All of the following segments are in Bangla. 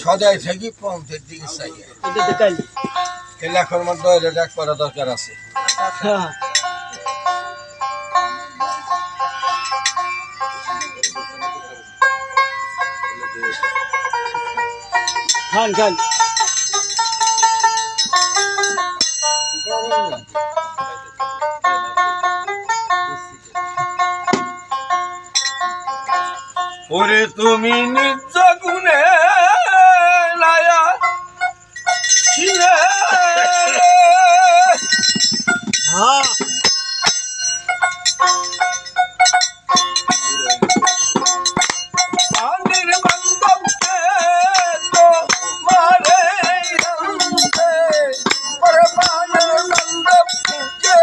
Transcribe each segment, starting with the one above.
সদাই থাকি পঞ্চের দিকে চাই এলাকার মধ্যে এটা করা দরকার আছে। খান খান ওরে তুমি নিজ গুণে নায়া ছিলে হ্যাঁ পানির বান্ধবকে তো মারে আনতে ওরে পানির বান্ধবকে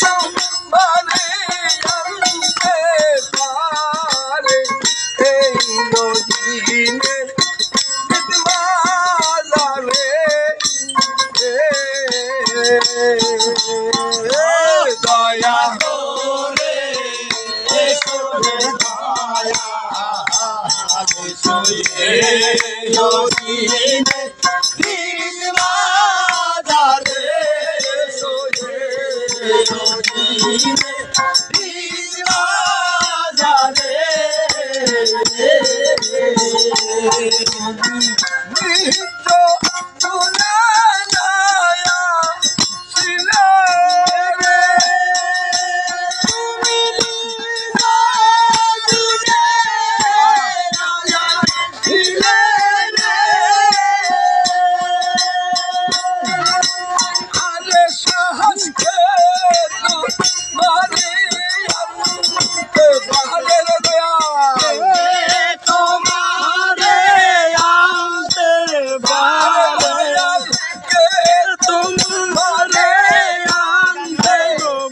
তো মারে আনতে পারে এই নদীনে মালারে দয়া করে এসো রে দয়া সোয়ে নদীনে বাজারে সোয়ে নদীনে বাজারে নিত্য তুলনায়া ছিলে রে তুমি ছিলে রে আরে সাহসকে তোমারে আনতে পারে দয়া তোমারে আনতে পারে তোমারে আনতে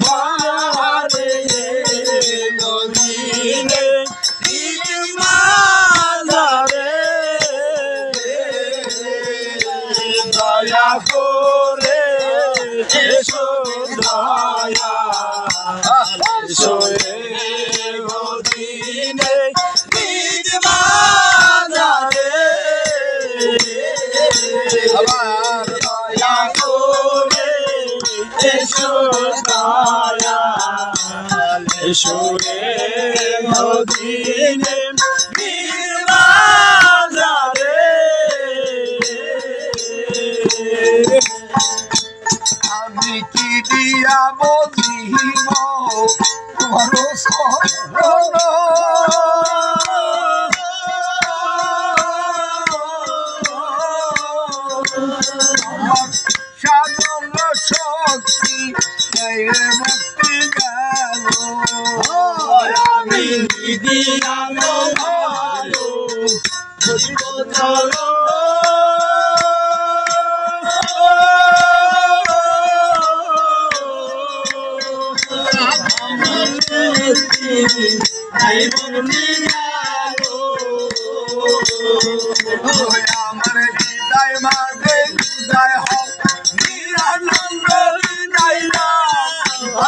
পারে নদীনে মাঝারে দয়া করে এসো দয়া এসো নদীনে বাজারে আবার দয়া করে এসো দয়া এসো নদীনে বাজারে আমি কি দিয়া বলিব তোমার শরণ আমার সাধন শক্তি মুক্তি গেল আমি দিয়া ভালো চলো আমার হৃদয় মাঝে হৃদয় হোক নিরানন্দ হৃদয়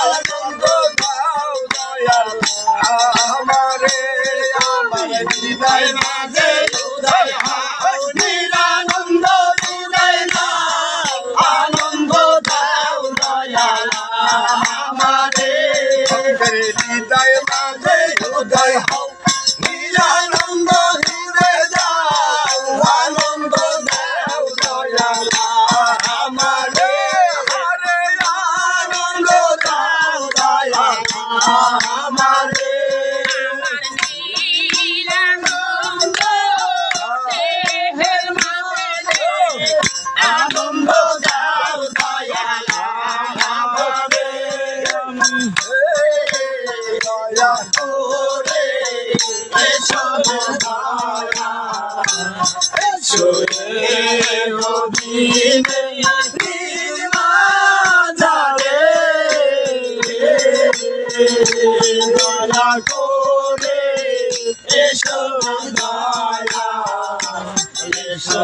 আনন্দ দাও দয়াল আমারে আমার হৃদয় মাঝে হৃদয় হোক নিরানন্দ হৃদয় আনন্দ দাও দয়াল আমারে হৃদয় মাঝে হৃদয় হোক নিরানন্দ হৃদয় দাও আনন্দ দাও দয়াল আমারে হরে আনন্দ দাও দয়াল আমারে আনন্দ দাও দয়াল আমারে দয়া করে এসো দয়া এসো নদীনে বাজারে দয়া করে এসো দয়া এসো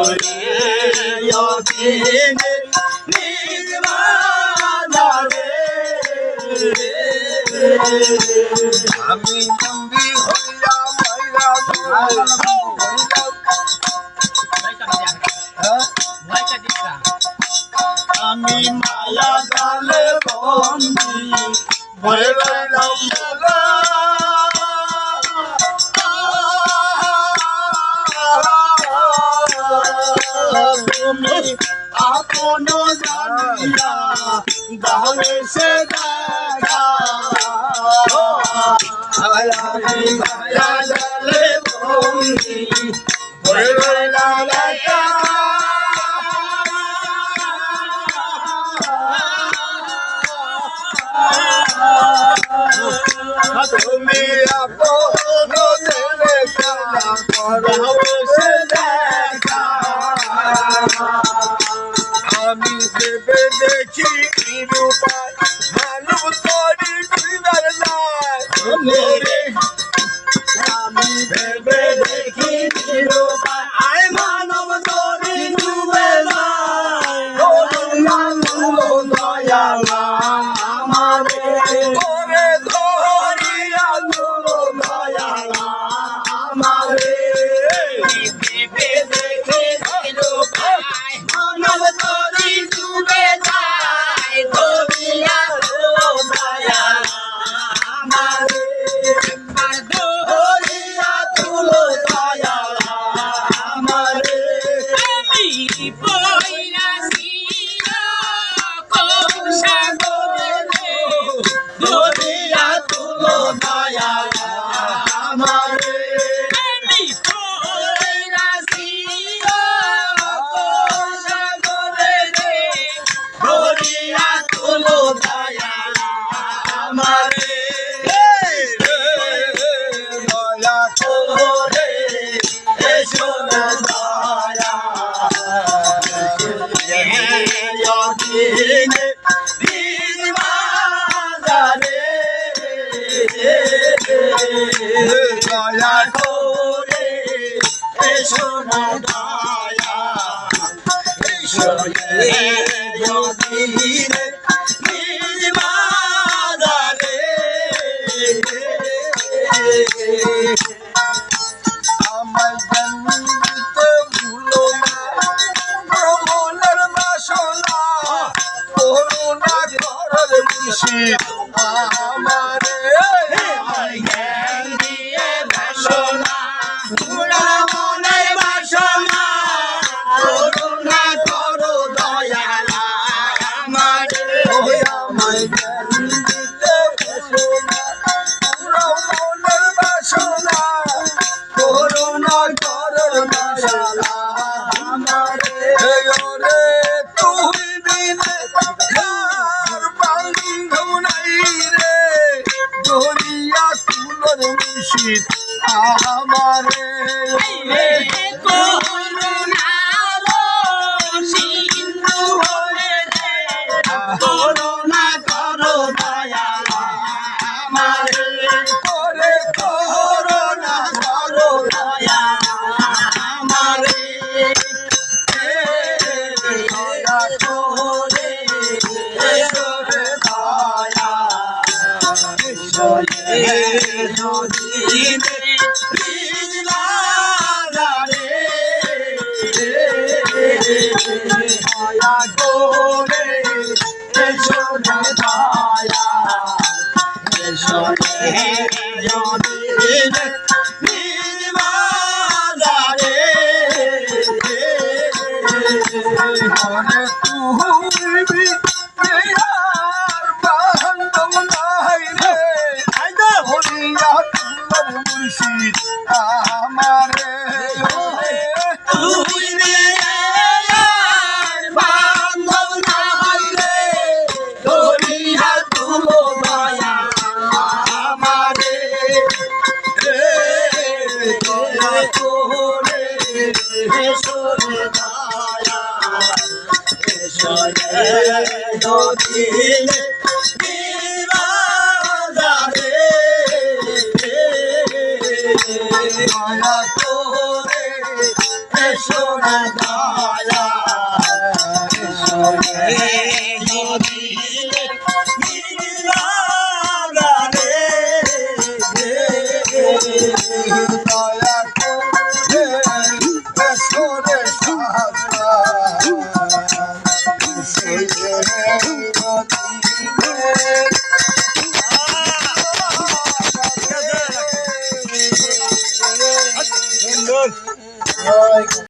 নদীনে বাজারে আমি বন্দি হইয়া মাইরা আমি মায়া জালে বন্দি ভরে রইলাম তুমি আপন জানিয়া দামে সে দেখা আমি মায়া জালে বন্দি ভরে রইলাম তুমি আপন দেখা দামে সে দেখা আমি ভেবে দেখি নিরুপায় মানব তরি দুইবার যায় আমি ভেবে দেখি নিরুপায় আয় মানব তরি ডুবে যায় দয়ালা আমারে করে ধরিয়া তুলো দয়ালা আমারে ভেবে দেখি নিরুপায় মানব তরি ডুবে যায় ধরিয়া তুলো দয়ালা আমারে ধরিয়া তুলো দয়ালা আমারে ধরিয়া তুলো দয়ালা আমারে ধরিয়া তুলো দয়ালা আমারে দয়া করে এসো না দয়া দিনে দিন বাজারে দয়া করে এসো না দয়া এসো দিনে দিন বাজারে আমার জন্মিতে ভুলো না ভ্রমণের বাসনা করুণা করার মুর্শিদ আমারে জ্ঞান দিয়ে বাসনা ভ্রমণের বাসনা করুণা করো দয়ালা আমারে আমায় জ্ঞান দিতে ভুলো না ভ্রমণের বাসনা করুণা করার বাসনা আমারে রে তুই বিনে কার বন্ধু নাই রে ধরিয়া তুলোর মুর্শিদ আমারে করুণা করো দয়ালা আমারে করে করুণা করো দয়ালা আমারে দয়া করে এসো রে দয়া এসো দিনে দিন বাজারে দয়া করে এসো না দয়া এসো দিনে দিন বাজারে মনে তুমি আর বান্ধব নাই রে হরিয়া তোমার মুর্শিদ আমারে তুই বান্ধব নাই রে হরিয়া তুলো দয়া আমারে দয়া করে এসো রে দয়া এসো দিনে দিন বাজারে দয়া করে এসো না দয়া এসো দিনে দিন বাজারে দয়া করে এসো রে সাজা সুন্দর।